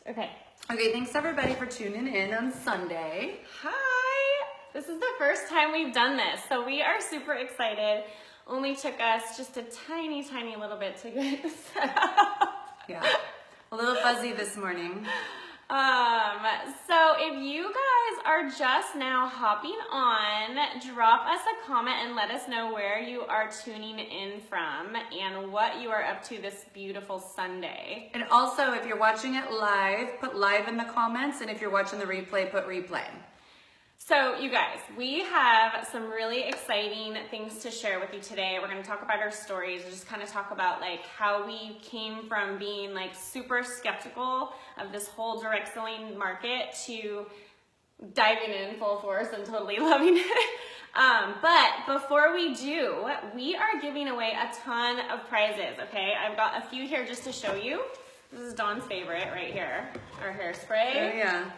Okay. Okay, thanks everybody for tuning in on Sunday. Hi! This is the first time we've done this, so we are super excited. Only took us just a tiny little bit to get set up. Yeah, a little fuzzy this morning. So if you guys are just now hopping on, drop us a comment and let us know where you are tuning in from and what you are up to this beautiful Sunday. And also, if you're watching it live, put live in the comments, and if you're watching the replay, put replay. So you guys, we have some really exciting things to share with you today. We're going to talk about our stories, just kind of talk about like how we came from being like super skeptical of this whole direct selling market to diving in full force and totally loving it. But before we do, we are giving away a ton of prizes, okay? I've got a few here just to show you. This is Dawn's favorite right here, our hairspray. Oh yeah.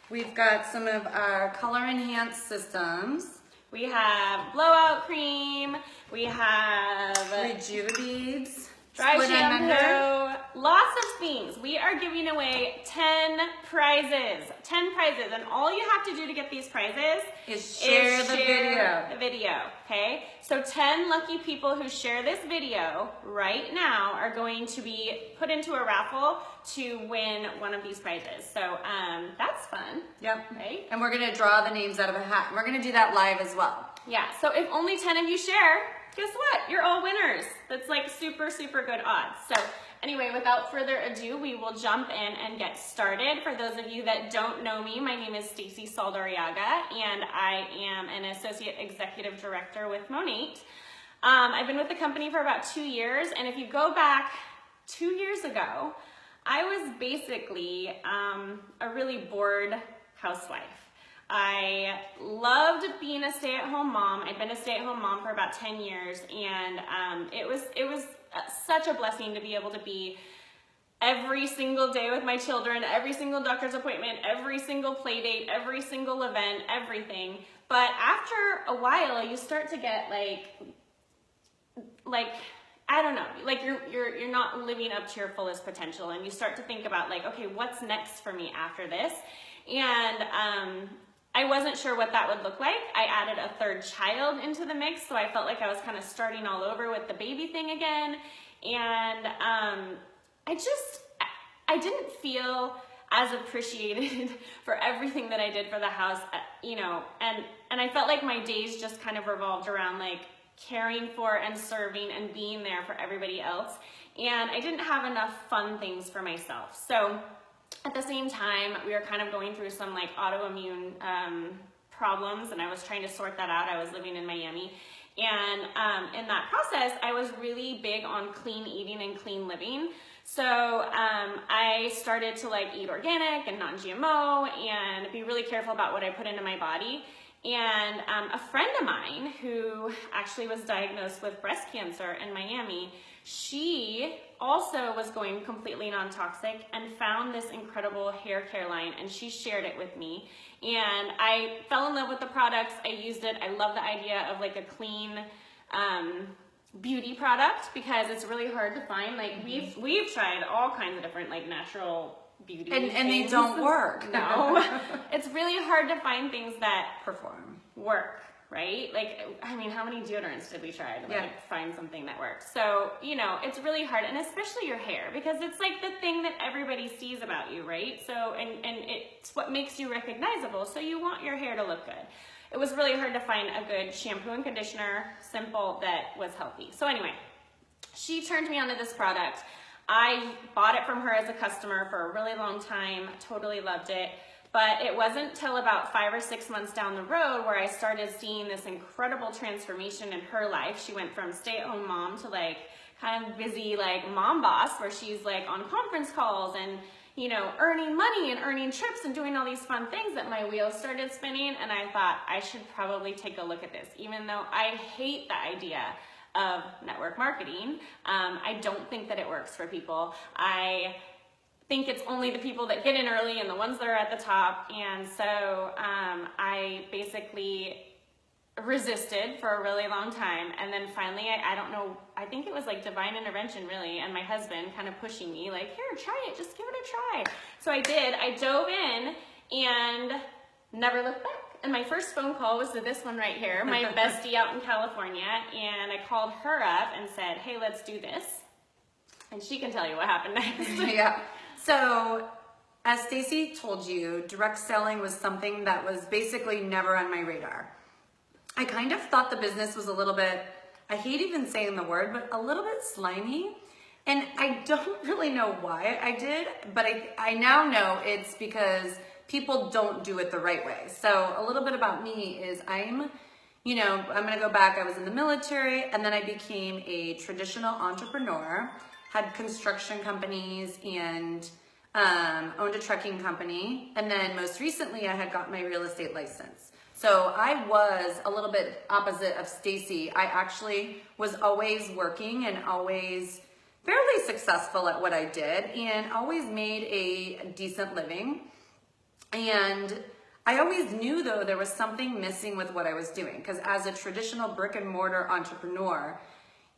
We've got some of our color enhanced systems. We have blowout cream. We have Rejuvebeads. dry Split end mender. shampoo. Lots of things. We are giving away 10 prizes. 10 prizes. And all you have to do to get these prizes Is share the video. Okay? So 10 lucky people who share this video right now are going to be put into a raffle to win one of these prizes. So that's fun. Yep. Right? And we're gonna draw the names out of a hat. We're gonna do that live as well. Yeah, so if only 10 of you share, guess what? You're all winners. That's like super good odds. So anyway, without further ado, we will jump in and get started. For those of you that don't know me, my name is Stacy Saldariaga, and I am an Associate Executive Director with Monat. I've been with the company for about 2 years, and if you go back 2 years ago, I was basically a really bored housewife. I loved being a stay-at-home mom. I'd been a stay-at-home mom for about 10 years, and it was such a blessing to be able to be every single day with my children, every single doctor's appointment, every single play date, every single event, everything. But after a while, you start to get like I don't know, like you're not living up to your fullest potential, and you start to think about like, okay, what's next for me after this? And I wasn't sure what that would look like. I added a third child into the mix, so I felt like I was kind of starting all over with the baby thing again. And I didn't feel as appreciated for everything that I did for the house, you know, and I felt like my days just kind of revolved around like caring for and serving and being there for everybody else. And I didn't have enough fun things for myself. So at the same time, we were kind of going through some like autoimmune problems, and I was trying to sort that out. I was living in Miami, and in that process, I was really big on clean eating and clean living. So I started to like eat organic and non-GMO and be really careful about what I put into my body. And a friend of mine who actually was diagnosed with breast cancer in Miami, she also was going completely non-toxic and found this incredible hair care line, and she shared it with me. And I fell in love with the products. I used it. I love the idea of like a clean beauty product, because it's really hard to find. Like we've tried all kinds of different like natural beauty and they don't work. No. It's really hard to find things that Perform. work, right? Like, I mean, how many deodorants did we try to Yeah. find something that works? So, you know, it's really hard, and especially your hair, because it's like the thing that everybody sees about you, right? So, and it's what makes you recognizable, so you want your hair to look good. It was really hard to find a good shampoo and conditioner, simple, that was healthy. So anyway, she turned me onto this product. I bought it from her as a customer for a really long time, totally loved it. But it wasn't till about 5 or 6 months down the road where I started seeing this incredible transformation in her life. She went from stay-at-home mom to like kind of busy like mom boss, where she's like on conference calls and, you know, earning money and earning trips and doing all these fun things, that my wheels started spinning. And I thought I should probably take a look at this, even though I hate the idea of network marketing. I don't think that it works for people. I think it's only the people that get in early and the ones that are at the top. And so I basically resisted for a really long time, and then finally I don't know, I think it was like divine intervention really, and my husband kind of pushing me like, here, try it, just give it a try. So I did. I dove in and never looked back. And my first phone call was to this one right here, my bestie out in California, and I called her up and said, hey, let's do this, and she can tell you what happened next. Yeah. So as Stacy told you, direct selling was something that was basically never on my radar. I kind of thought the business was a little bit, I hate even saying the word, but a little bit slimy. And I don't really know why I did, but I now know it's because people don't do it the right way. So a little bit about me is I'm gonna go back. I was in the military, and then I became a traditional entrepreneur, had construction companies, and owned a trucking company. And then most recently I had got my real estate license. So I was a little bit opposite of Stacy. I actually was always working and always fairly successful at what I did, and always made a decent living. And I always knew though there was something missing with what I was doing, because as a traditional brick and mortar entrepreneur,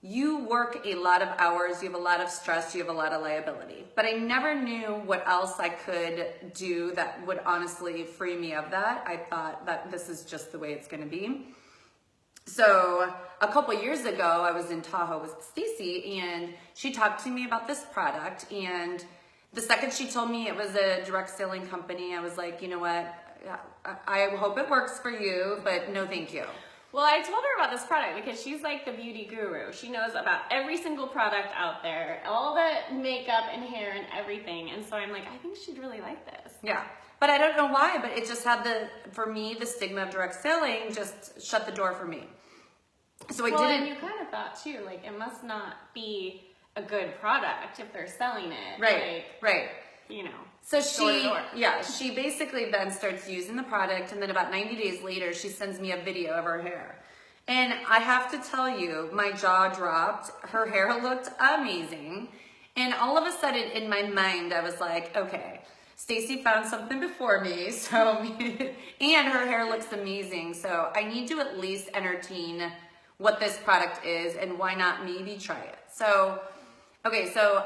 you work a lot of hours, you have a lot of stress, you have a lot of liability. But I never knew what else I could do that would honestly free me of that. I thought that this is just the way it's gonna be. So a couple years ago, I was in Tahoe with Stacy, and she talked to me about this product. And the second she told me it was a direct selling company, I was like, you know what? I hope it works for you, but no thank you. Well, I told her about this product because she's like the beauty guru. She knows about every single product out there, all the makeup and hair and everything. And so I'm like, I think she'd really like this. Yeah. But I don't know why, but it just had for me, the stigma of direct selling just shut the door for me. So I didn't. And you kind of thought too, like, it must not be a good product if they're selling it. Right, right. You know. So she basically then starts using the product, and then about 90 days later, she sends me a video of her hair. And I have to tell you, my jaw dropped. Her hair looked amazing. And all of a sudden in my mind, I was like, okay, Stacy found something before me, and her hair looks amazing. So I need to at least entertain what this product is, and why not maybe try it. So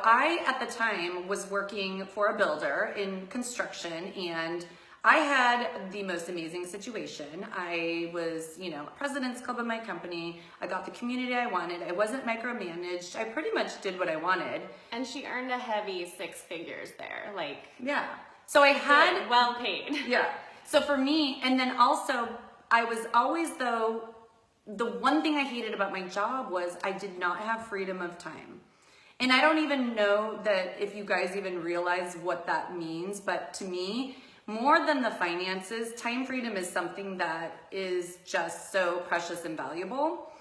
I, at the time, was working for a builder in construction, and I had the most amazing situation. I was, president's club of my company. I got the community I wanted. I wasn't micromanaged. I pretty much did what I wanted. And she earned a heavy 6 figures there, yeah. So I had... well paid. Yeah. So for me, and then also, I was always, though, the one thing I hated about my job was I did not have freedom of time. And I don't even know that if you guys even realize what that means, but to me, more than the finances, time freedom is something that is just so precious and valuable.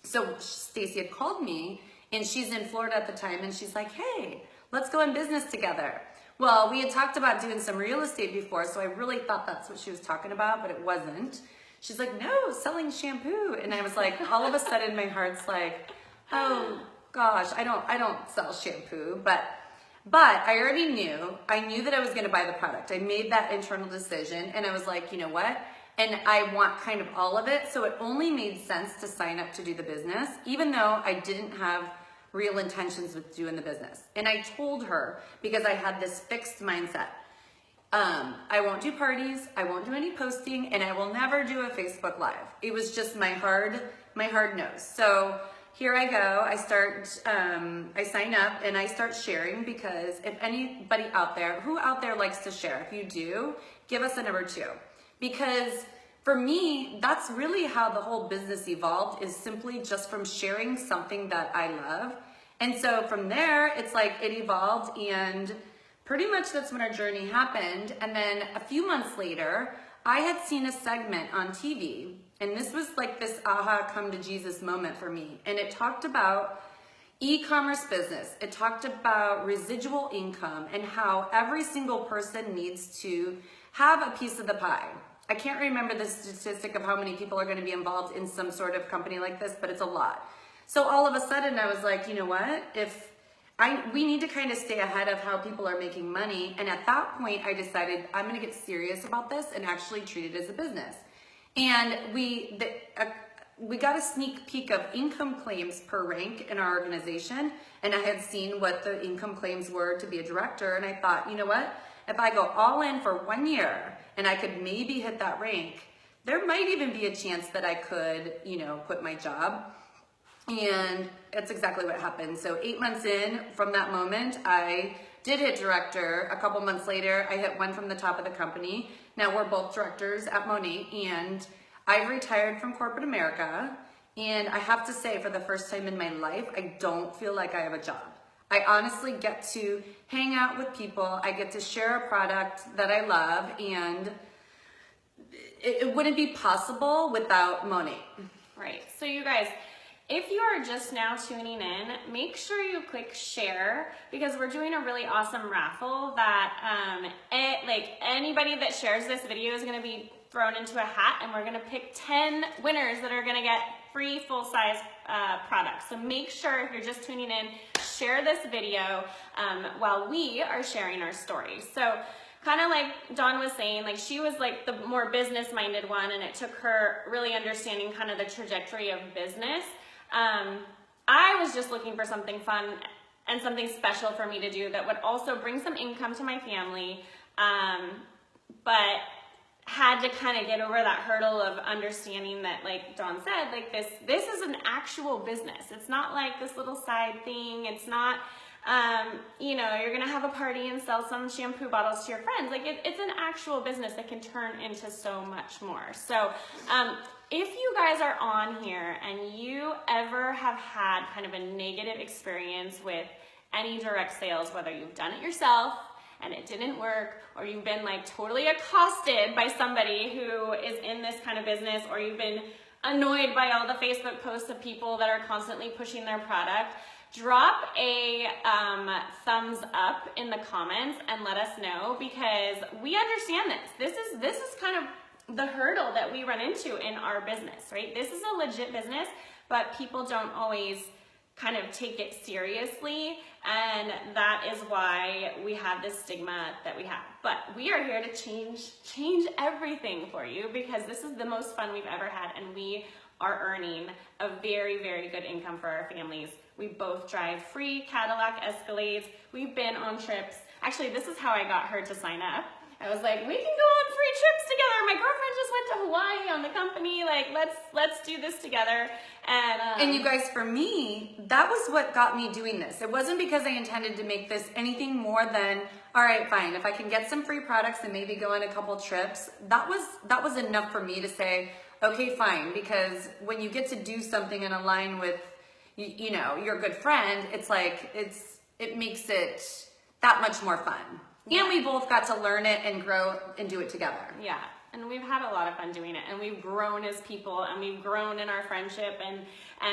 So Stacy had called me, and she's in Florida at the time, and she's like, hey, let's go in business together. Well, we had talked about doing some real estate before, so I really thought that's what she was talking about, but it wasn't. She's like, no, selling shampoo. And I was like, all of a sudden my heart's like, oh gosh, I don't sell shampoo, but I already knew. I knew that I was going to buy the product. I made that internal decision, and I was like, you know what? And I want kind of all of it. So it only made sense to sign up to do the business, even though I didn't have real intentions with doing the business. And I told her, because I had this fixed mindset, I won't do parties, I won't do any posting, and I will never do a Facebook Live. It was just my hard nose. So here I go, I sign up and I start sharing, because if anybody out there, who out there likes to share? If you do, give us a number 2. Because for me, that's really how the whole business evolved, is simply just from sharing something that I love. And so from there, it's like it evolved, and pretty much that's when our journey happened. And then a few months later, I had seen a segment on TV, and this was like this aha, come to Jesus moment for me. And it talked about e-commerce business. It talked about residual income and how every single person needs to have a piece of the pie. I can't remember the statistic of how many people are going to be involved in some sort of company like this, but it's a lot. So all of a sudden I was like, you know what? We need to kind of stay ahead of how people are making money. And at that point I decided I'm going to get serious about this and actually treat it as a business. And we got a sneak peek of income claims per rank in our organization. And I had seen what the income claims were to be a director. And I thought, you know what? If I go all in for 1 year and I could maybe hit that rank, there might even be a chance that I could, quit my job. And that's exactly what happened. So 8 months in from that moment, I did hit director. A couple months later, I hit one from the top of the company. Now we're both directors at Monat, and I've retired from corporate America. And I have to say, for the first time in my life, I don't feel like I have a job. I honestly get to hang out with people. I get to share a product that I love, and it wouldn't be possible without Monat. Right. So you guys, if you are just now tuning in, make sure you click share, because we're doing a really awesome raffle that anybody that shares this video is going to be thrown into a hat, and we're going to pick 10 winners that are going to get free full-size products. So make sure, if you're just tuning in, share this video while we are sharing our stories. So kind of like Dawn was saying, like she was like the more business-minded one, and it took her really understanding kind of the trajectory of business. I was just looking for something fun and something special for me to do that would also bring some income to my family, but had to kind of get over that hurdle of understanding that, like Dawn said, like this is an actual business. It's not like this little side thing. It's not, you're gonna have a party and sell some shampoo bottles to your friends. Like it's an actual business that can turn into so much more. So if you guys are on here and you ever have had kind of a negative experience with any direct sales, whether you've done it yourself and it didn't work, or you've been like totally accosted by somebody who is in this kind of business, or you've been annoyed by all the Facebook posts of people that are constantly pushing their product, drop a thumbs up in the comments and let us know, because we understand this. This is kind of the hurdle that we run into in our business, right? This is a legit business, but people don't always kind of take it seriously, and that is why we have this stigma that we have. But we are here to change everything for you, because this is the most fun we've ever had, and we are earning a very, very good income for our families. We both drive free Cadillac Escalades. We've been on trips. Actually, this is how I got her to sign up. I was like, we can go on free trips together. My girlfriend just went to Hawaii on the company. Like, let's do this together. And you guys, for me, that was what got me doing this. It wasn't because I intended to make this anything more than, all right, fine, if I can get some free products and maybe go on a couple trips, that was enough for me to say, okay, fine. Because when you get to do something and align with, your good friend, it's like, it makes it that much more fun. Yeah. And we both got to learn it and grow and do it together. Yeah. And we've had a lot of fun doing it, and we've grown as people, and we've grown in our friendship, and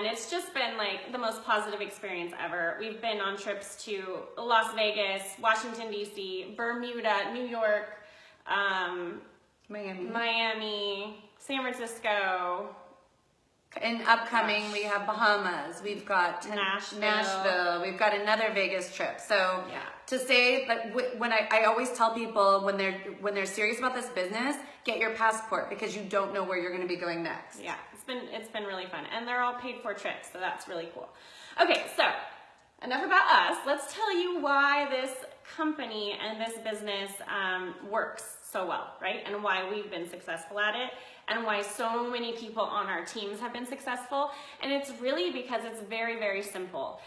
it's just been like the most positive experience ever. We've been on trips to Las Vegas, Washington, DC, Bermuda, New York, Miami, San Francisco. And upcoming, we have Bahamas, we've got Nashville, we've got another Vegas trip. So yeah. To say that when I always tell people when they're serious about this business, get your passport, because you don't know where you're going to be going next. Yeah, it's been really fun, and they're all paid for trips, so that's really cool. Okay, so enough about us. Let's tell you why this company and this business works so well, right? And why we've been successful at it, and why so many people on our teams have been successful. And it's really because it's very, very simple.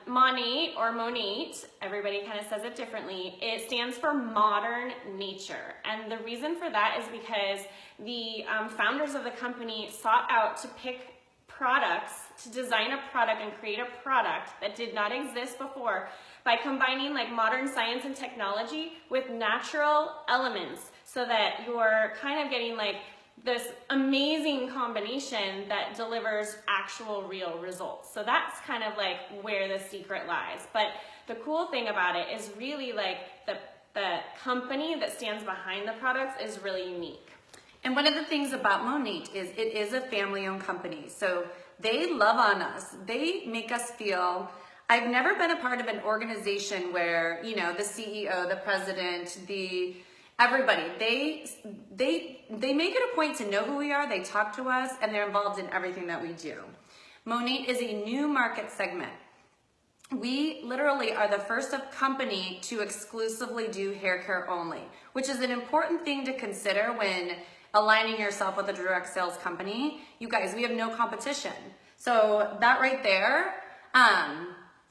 Monat, or Monat, everybody kind of says it differently. It stands for modern nature. And the reason for that is because the founders of the company sought out to pick products, to design a product and create a product that did not exist before, by combining like modern science and technology with natural elements, so that you're kind of getting like this amazing combination that delivers actual real results. So that's kind of like where the secret lies. But the cool thing about it is really like the company that stands behind the products is really unique. And one of the things about Monat is it is a family-owned company. So they love on us. They make us feel, I've never been a part of an organization where, the CEO, the president, the everybody, they make it a point to know who we are, they talk to us, and they're involved in everything that we do. Monat is a new market segment. We literally are the first company to exclusively do hair care only, which is an important thing to consider when aligning yourself with a direct sales company. You guys, we have no competition. So that right there,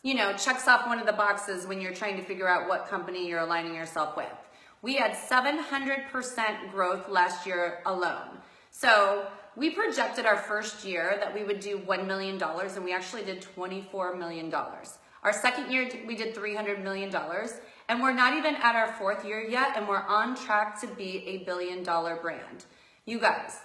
you know, checks off one of the boxes when you're trying to figure out what company you're aligning yourself with. We had 700% growth last year alone. So we projected our first year that we would do $1 million, and we actually did $24 million. Our second year, we did $300 million, and we're not even at our fourth year yet, and we're on track to be a $1 billion brand. You guys,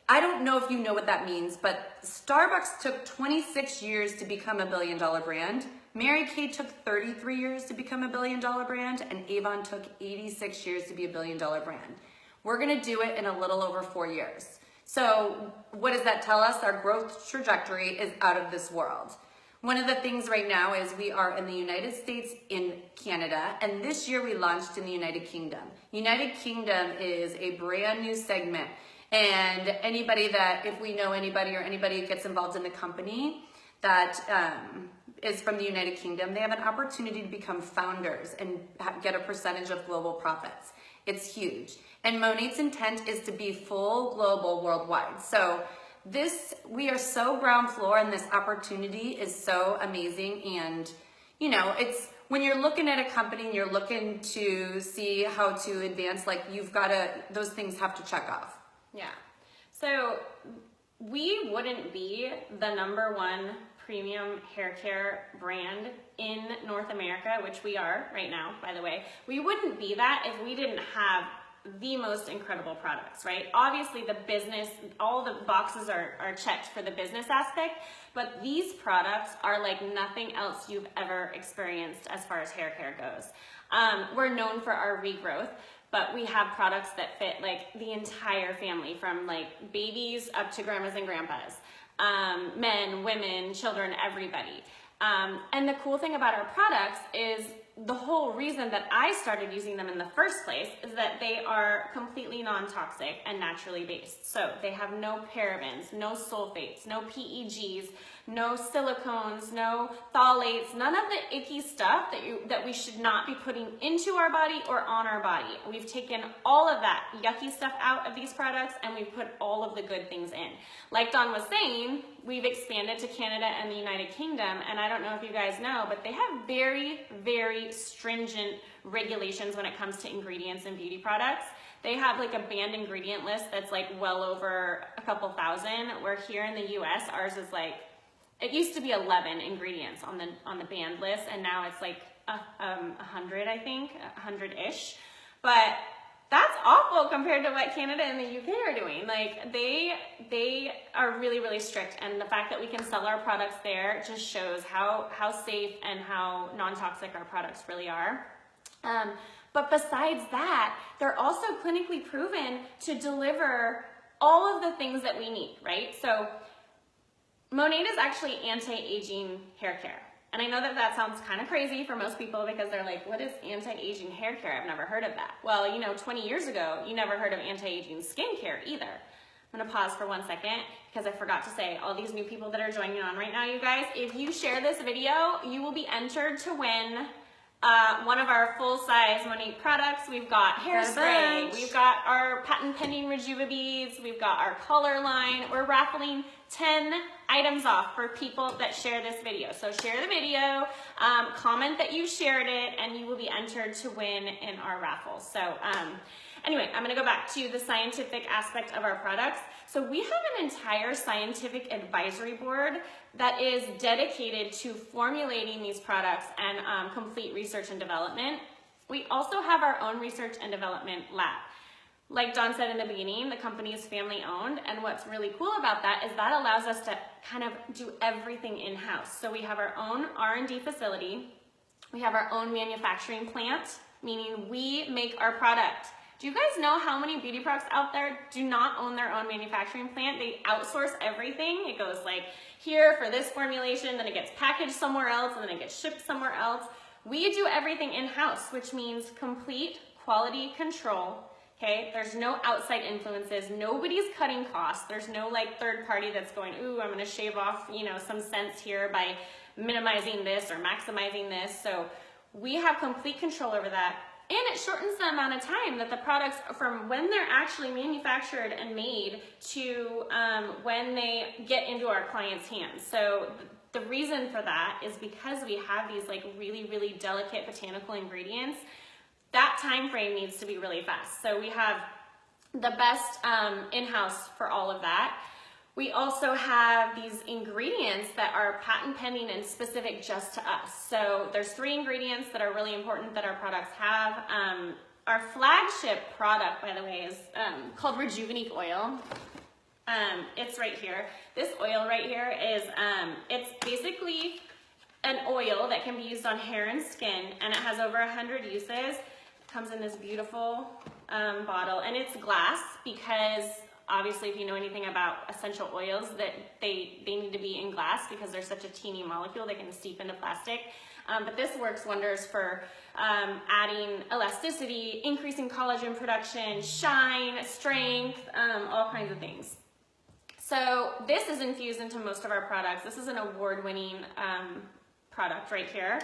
I don't know if you know what that means, but Starbucks took 26 years to become a $1 billion brand. Mary Kay took 33 years to become a $1 billion brand, and Avon took 86 years to be a $1 billion brand. We're gonna do it in a little over 4 years. So what does that tell us? Our growth trajectory is out of this world. One of the things right now is we are in the United States, in Canada, and this year we launched in the United Kingdom. United Kingdom is a brand new segment, and anybody that, if we know anybody or anybody who gets involved in the company that is from the United Kingdom, they have an opportunity to become founders and get a percentage of global profits. It's huge. And Monat's intent is to be full global worldwide. So we are so ground floor, and this opportunity is so amazing. And you know, it's when you're looking at a company and you're looking to see how to advance, like those things have to check off. Yeah. So we wouldn't be the #1 premium hair care brand in North America, which we are right now, by the way. We wouldn't be that if we didn't have the most incredible products, right? Obviously the business, all the boxes are checked for the business aspect, but these products are like nothing else you've ever experienced as far as hair care goes. We're known for our regrowth, but we have products that fit like the entire family, from like babies up to grandmas and grandpas, men, women, children, everybody. And the cool thing about our products is the whole reason that I started using them in the first place is that they are completely non-toxic and naturally based. So they have no parabens, no sulfates, no PEGs, no silicones, no phthalates, none of the icky stuff that we should not be putting into our body or on our body. We've taken all of that yucky stuff out of these products, and we've put all of the good things in. Like Dawn was saying, we've expanded to Canada and the United Kingdom, and I don't know if you guys know, but they have very, very stringent regulations when it comes to ingredients in beauty products. They have like a banned ingredient list that's like well over a couple thousand, where here in the US, ours is like, it used to be 11 ingredients on the banned list, and now it's like 100, I think, 100-ish. But that's awful compared to what Canada and the UK are doing. Like they are really, really strict, and the fact that we can sell our products there just shows how safe and how non-toxic our products really are. But besides that, they're also clinically proven to deliver all of the things that we need, right? So Monat is actually anti-aging hair care. And I know that that sounds kind of crazy for most people, because they're like, what is anti-aging hair care? I've never heard of that. Well, you know, 20 years ago, you never heard of anti-aging skincare either. I'm gonna pause for 1 second, because I forgot to say, all these new people that are joining on right now, you guys, if you share this video, you will be entered to win one of our full-size Monat products. We've got hairspray, we've got our patent-pending Rejuva beads, we've got our color line. We're raffling 10 items off for people that share this video. So share the video, comment that you shared it, and you will be entered to win in our raffle. So anyway, I'm gonna go back to the scientific aspect of our products. So we have an entire scientific advisory board that is dedicated to formulating these products and complete research and development. We also have our own research and development lab. Like Dawn said in the beginning, the company is family owned, and what's really cool about that is that allows us to kind of do everything in-house. So we have our own R&D facility, we have our own manufacturing plant, meaning we make our product. Do you guys know how many beauty products out there do not own their own manufacturing plant? They outsource everything. It goes like here for this formulation, then it gets packaged somewhere else, and then it gets shipped somewhere else. We do everything in-house, which means complete quality control. Okay, there's no outside influences. Nobody's cutting costs. There's no like third party that's going, ooh, I'm gonna shave off, you know, some cents here by minimizing this or maximizing this. So we have complete control over that. And it shortens the amount of time that the products, from when they're actually manufactured and made to when they get into our clients' hands. So the reason for that is because we have these like really, really delicate botanical ingredients. That time frame needs to be really fast. So we have the best in-house for all of that. We also have these ingredients that are patent pending and specific just to us. So there's 3 ingredients that are really important that our products have. Our flagship product, by the way, is called Rejuvenique Oil. It's right here. This oil right here is, it's basically an oil that can be used on hair and skin, and it has over 100 uses. Comes in this beautiful bottle, and it's glass because obviously if you know anything about essential oils, that they need to be in glass because they're such a teeny molecule, they can seep into plastic. But this works wonders for adding elasticity, increasing collagen production, shine, strength, all kinds of things. So this is infused into most of our products. This is an award-winning product right here.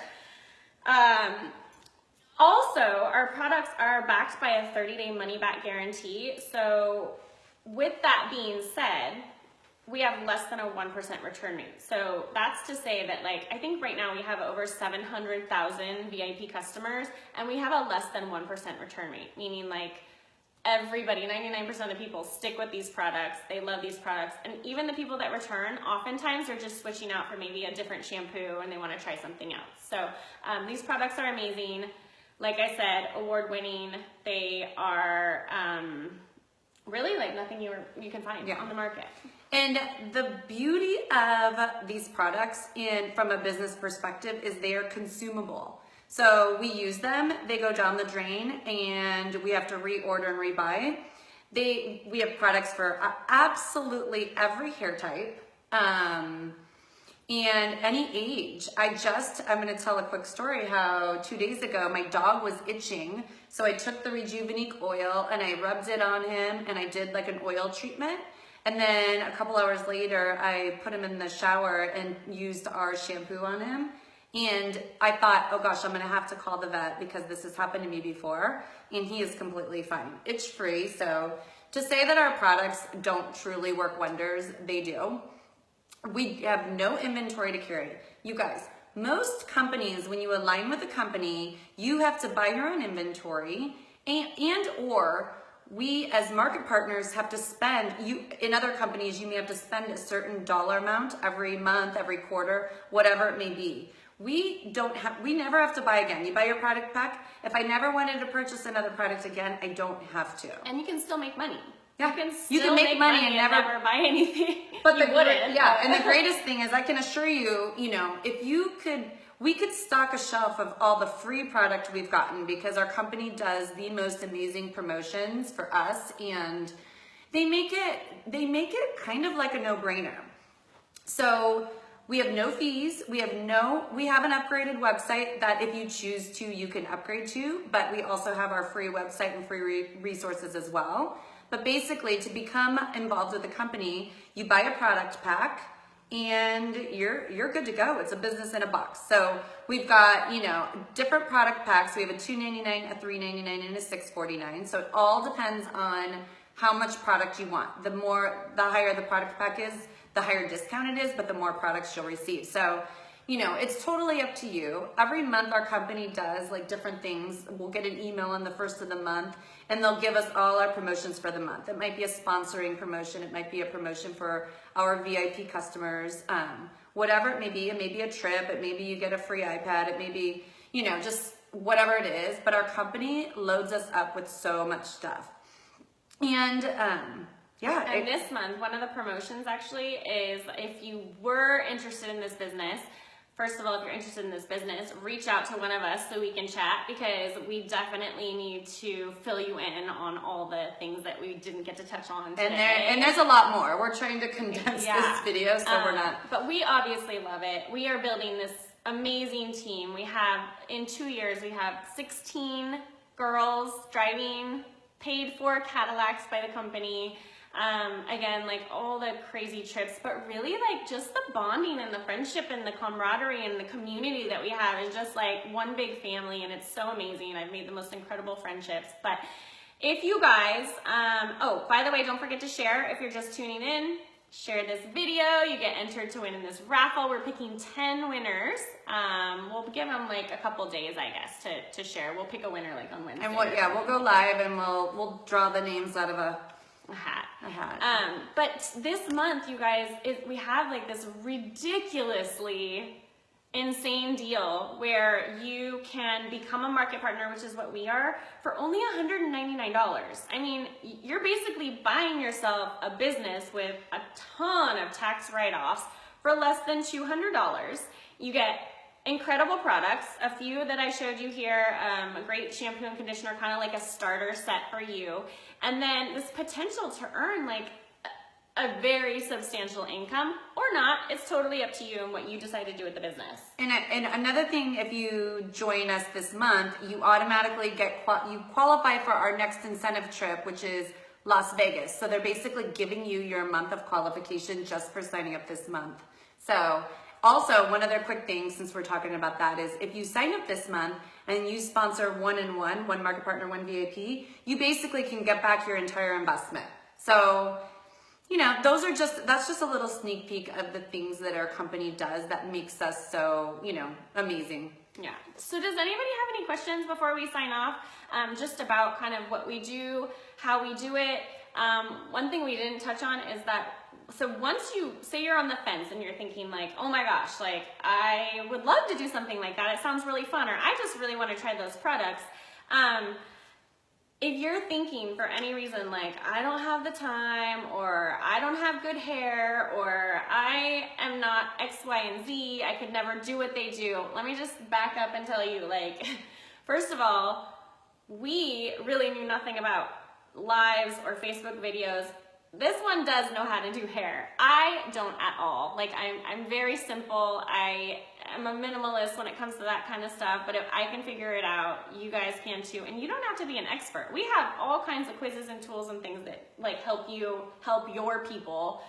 Also, our products are backed by a 30-day money-back guarantee. So with that being said, we have less than a 1% return rate. So that's to say that, like, I think right now we have over 700,000 VIP customers, and we have a less than 1% return rate, meaning like everybody, 99% of the people stick with these products. They love these products. And even the people that return, oftentimes are just switching out for maybe a different shampoo and they want to try something else. So these products are amazing. Like I said, award-winning. They are really like nothing you can find on the market. And the beauty of these products from a business perspective is they are consumable. So we use them, they go down the drain, and we have to reorder and rebuy. We have products for absolutely every hair type and any age. I'm gonna tell a quick story how 2 days ago my dog was itching. So I took the Rejuvenique oil and I rubbed it on him and I did like an oil treatment. And then a couple hours later, I put him in the shower and used our shampoo on him. And I thought, oh gosh, I'm gonna have to call the vet because this has happened to me before. And he is completely fine. Itch free. So to say that our products don't truly work wonders, they do. We have no inventory to carry. You guys, most companies, when you align with a company, you have to buy your own inventory or we as market partners have to spend, in other companies, you may have to spend a certain dollar amount every month, every quarter, whatever it may be. We never have to buy again. You buy your product pack. If I never wanted to purchase another product again, I don't have to. And you can still make money. Yeah. You can make money and never buy anything. But and the greatest thing is I can assure you, we could stock a shelf of all the free product we've gotten because our company does the most amazing promotions for us, and they make it kind of like a no-brainer. So we have no fees. We have an upgraded website that if you choose to, you can upgrade to, but we also have our free website and free resources as well. But basically, to become involved with the company, you buy a product pack and you're good to go. It's a business in a box. So we've got, different product packs. We have a $2.99, a $3.99, and a $6.49. So it all depends on how much product you want. The higher the product pack is, the higher discount it is, but the more products you'll receive. So, it's totally up to you. Every month our company does like different things. We'll get an email on the first of the month and they'll give us all our promotions for the month. It might be a sponsoring promotion. It might be a promotion for our VIP customers. Whatever it may be a trip. It may be you get a free iPad. It may be, just whatever it is. But our company loads us up with so much stuff. And this month, one of the promotions actually is if you were interested in this business, first of all, if you're interested in this business, reach out to one of us so we can chat because we definitely need to fill you in on all the things that we didn't get to touch on today. And there's a lot more. We're trying to condense this video, so we're not. But we obviously love it. We are building this amazing team. In 2 years, we have 16 girls driving paid for Cadillacs by the company. Again, like all the crazy trips, but really like just the bonding and the friendship and the camaraderie and the community that we have is just like one big family, and it's so amazing. I've made the most incredible friendships. But if you guys, oh, by the way, don't forget to share if you're just tuning in. Share this video, you get entered to win in this raffle. We're picking 10 winners. We'll give them like a couple days, I guess, to share. We'll pick a winner like on Wednesday. And we'll go live and we'll draw the names out of a hat. But this month, you guys, we have like this ridiculously insane deal where you can become a market partner, which is what we are, for only $199. I mean, you're basically buying yourself a business with a ton of tax write-offs for less than $200. You get incredible products, a few that I showed you here, a great shampoo and conditioner, kind of like a starter set for you, and then this potential to earn like a very substantial income or not. It's totally up to you and what you decide to do with the business. And another thing, if you join us this month, you automatically you qualify for our next incentive trip, which is Las Vegas. So they're basically giving you your month of qualification just for signing up this month. So also, one other quick thing, since we're talking about that, is if you sign up this month and you sponsor one market partner, one VIP, you basically can get back your entire investment. So, you know, that's just a little sneak peek of the things that our company does that makes us so, you know, amazing. Yeah. So does anybody have any questions before we sign off? Just about kind of what we do, how we do it. One thing we didn't touch on is that, so once you say you're on the fence and you're thinking like, oh my gosh, like I would love to do something like that. It sounds really fun, or I just really want to try those products. If you're thinking for any reason, like I don't have the time, or I don't have good hair, or I am not X, Y, and Z, I could never do what they do. Let me just back up and tell you, like, first of all, we really knew nothing about lives or Facebook videos. This one does know how to do hair. I don't at all. Like I'm very simple. I am a minimalist when it comes to that kind of stuff, but if I can figure it out, you guys can too. And you don't have to be an expert. We have all kinds of quizzes and tools and things that like help your people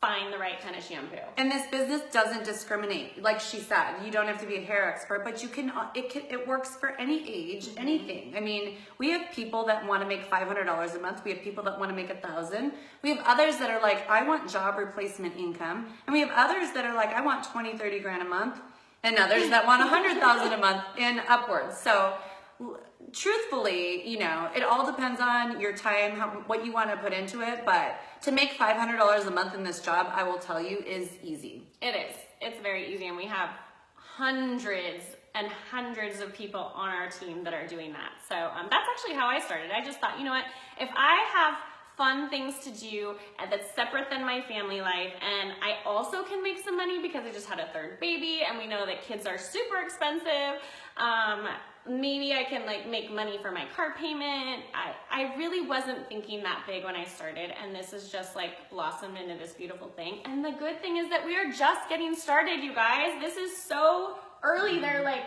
find the right kind of shampoo. And this business doesn't discriminate. Like she said, you don't have to be a hair expert, but it works for any age, anything. I mean, we have people that want to make $500 a month. We have people that want to make $1,000. We have others that are like, I want job replacement income. And we have others that are like, I want 20, 30 grand a month. And others that want 100,000 a month and upwards. So truthfully, you know, it all depends on your time, what you want to put into it. But to make $500 a month in this job, I will tell you, is easy. It is. It's very easy. And we have hundreds and hundreds of people on our team that are doing that. So that's actually how I started. I just thought, you know what, if I have fun things to do that's separate than my family life, and I also can make some money because I just had a third baby and we know that kids are super expensive, maybe I can like make money for my car payment. I really wasn't thinking that big when I started, and this is just like blossomed into this beautiful thing. And the good thing is that we are just getting started, you guys. This is so early. There are like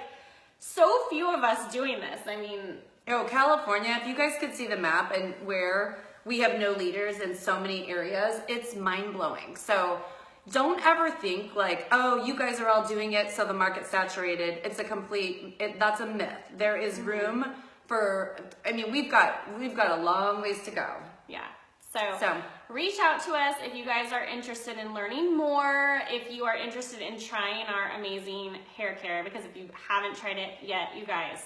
so few of us doing this. I mean, California, if you guys could see the map and where we have no leaders in so many areas, it's mind-blowing. So don't ever think like, oh, you guys are all doing it, so the market's saturated. It's that's a myth. There is room for, I mean, we've got a long ways to go. Yeah. So reach out to us if you guys are interested in learning more, if you are interested in trying our amazing hair care, because if you haven't tried it yet, you guys,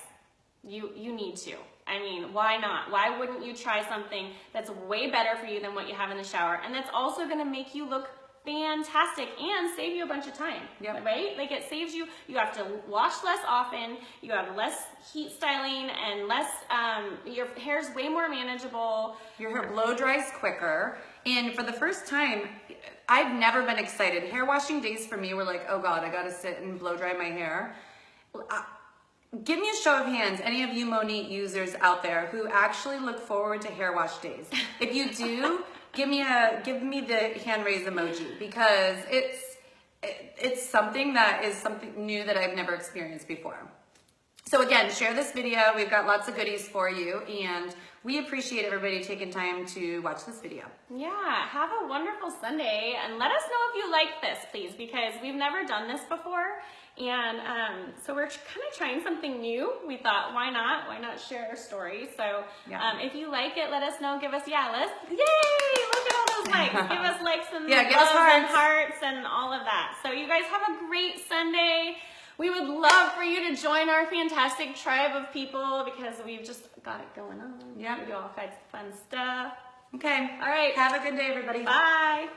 you need to. I mean, why not? Why wouldn't you try something that's way better for you than what you have in the shower, and that's also going to make you look fantastic and save you a bunch of time, right? Like it saves you have to wash less often, you have less heat styling, and less, your hair's way more manageable. Your hair blow dries quicker, and for the first time, I've never been excited. Hair washing days for me were like, oh God, I gotta sit and blow dry my hair. Give me a show of hands, any of you Monat users out there who actually look forward to hair wash days. If you do, give me the hand raise emoji, because it's something that is something new that I've never experienced before. So again, share this video. We've got lots of goodies for you, and we appreciate everybody taking time to watch this video. Yeah, have a wonderful Sunday, and let us know if you like this, please, because we've never done this before, and so we're kind of trying something new. We thought, why not? Why not share our story? So if you like it, let us know. Give us, yay! Look at all those likes. Give us likes and give us loves and hearts and all of that. So you guys have a great Sunday. We would love for you to join our fantastic tribe of people because we've just got it going on. Yeah. We do all kinds of fun stuff. Okay. All right. Have a good day, everybody. Bye.